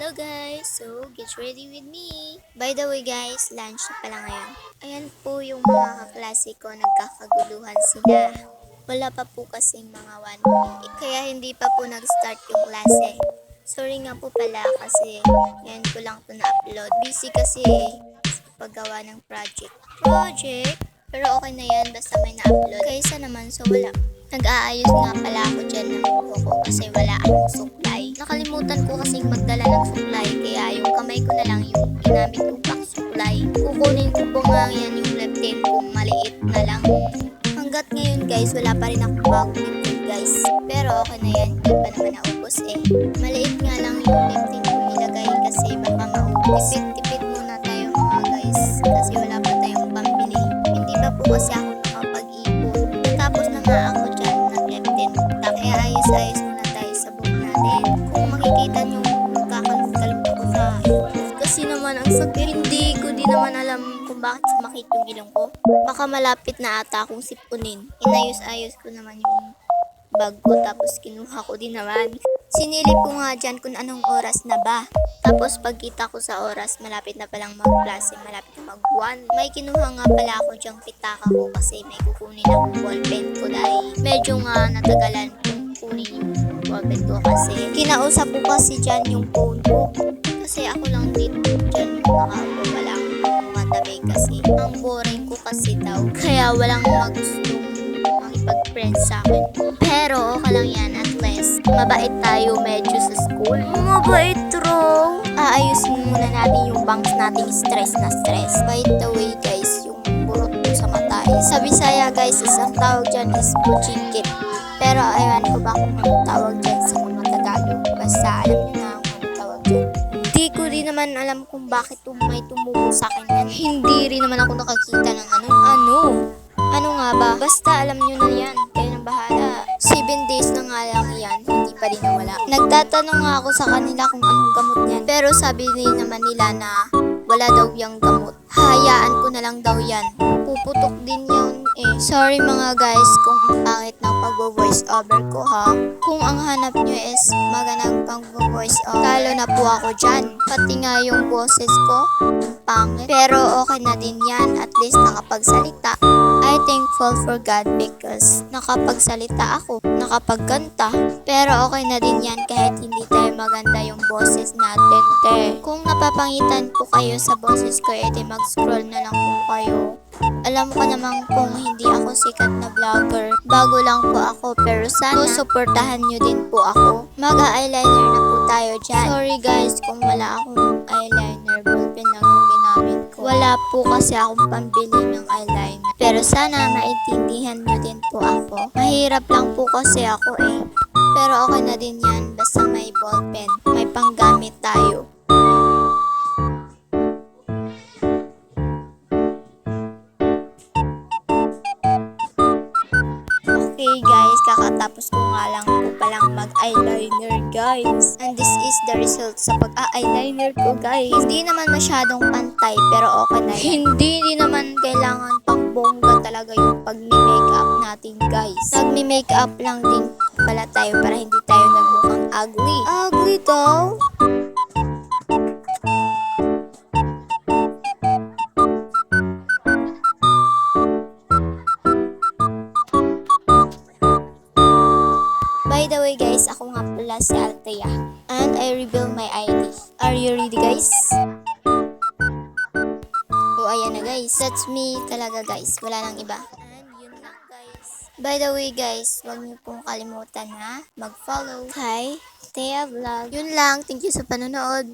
Hello guys! So, get ready with me! By the way guys, lunch na pala ngayon. Ayan po yung mga kaklase ko, nagkakaguluhan sila. Wala pa po kasing mga 1 p. Kaya hindi pa po nag-start yung klase. Sorry nga po pala kasi ngayon ko lang to na-upload. Busy kasi sa paggawa ng project. Pero okay na yan basta may na-upload. Kaysa naman so wala. Nag-aayos nga pala ako dyan ng buko ko kasi wala akong supply. Nakalimutan ko kasing magdala ng supply kaya yung kamay ko na lang yung ginamit kong pack supply. Kukunin ko po nga yan yung left hand kung maliit na lang. Hanggat ngayon guys, wala pa rin akong bagong lipstick guys. Pero okay na yan, hindi pa naman naubos eh. Maliit nga lang yung lipstick ko nilagay kasi baka maubos. Tipid muna tayo mga guys kasi wala pa tayong pambili. Hindi pa po kasi ako nakapag-ipon. Tapos na nga ako dyan ng lipstick. Kaya ayos-ayos muna tayo sa book natin. Kung makikita nyo, magkakalong ako sa kasi naman ang sakit. Hindi ko din naman alam kung bakit sumakit yung ilong ko. Baka malapit na ata akong sipunin. Inayos-ayos ko naman yung bag ko tapos kinuha ko din naman. Sinilip ko nga dyan kung anong oras na ba. Tapos pagkita ko sa oras, malapit na palang mag-klase, malapit na mag-1. May kinuha nga pala ako dyang pitaka ko kasi may kukunin akong ballpen ko dahil medyo nga natagalan kung kunin yung ballpen ko kasi kinausap ko kasi dyan yung phone ko. Kasi ako lang dito dyan nakaupo, walang katabi kasi ang boring ko kasi daw. Kaya walang magustong makipag-friend sa akin. Pero okay lang yan, at least mabait tayo medyo sa school. Mabait bro! Aayusin muna natin yung bangs nating stress na stress. By the way guys, yung burot ko sa mata sa Bisaya guys, isang tawag dyan is buchikit. Pero aywan ko ba kung anong tawag dyan sa mga Tagalog. Basta alam nyo na kung anong tawag dyan. Di ko rin naman alam kung bakit may tumubo sa akin yan. Hindi rin naman ako nakakita ng ano nga ba? Basta alam nyo na yan. Kayo na bahala. 7 days na nga lang yan. Hindi pa rin nawala. Nagtatanong nga ako sa kanila kung anong gamot yan. Pero sabi din naman nila na wala daw yung gamot. Hayaan ko na lang daw yan. Puputok din yun eh. Sorry mga guys kung ang pangit ng pag-voice over ko ha. Kung ang hanap nyo is magandang pag-voice over, talo na po ako dyan. Pati nga yung boses ko, pangit. Pero okay na din yan. At least nakapagsalita. I thankful for God because nakapagsalita ako, nakapagkanta. Pero okay na din yan kahit hindi tayo maganda yung boses natin. Kung napapangitan po kayo sa boses ko, edi mag-scroll na lang po kayo. Alam ko naman kung hindi ako sikat na vlogger. Bago lang po ako pero sana suportahan nyo din po ako. Mag-eyeliner na po tayo dyan. Sorry guys kung wala akong eyeliner. Ballpen lang yung ginamit ko. Wala po kasi akong pambili ng eyeliner. Pero sana maintindihan nyo din po ako. Mahirap lang po kasi ako eh. Pero okay na din yan. Basta may ballpen. May panggamit tayo. Okay guys, kakatapos ko nga lang po palang mag-eyeliner guys. And this is the result sa pag-eyeliner ko guys. Hindi naman masyadong pantay pero okay na yan. Hindi naman kailangan pang bongga talaga yung pag-makeup natin guys. Nagmi-makeup lang din pala tayo para hindi tayo nagmukhang ugly. Ugly daw? By the way guys, ako nga pala si Althea and I reveal my ID. Are you ready guys? O ayan na guys, that's me talaga guys, wala nang iba. And yun lang guys. By the way guys, huwag niyo pong kalimutan na mag-follow kay Thea Vlog. Yun lang, thank you sa panonood.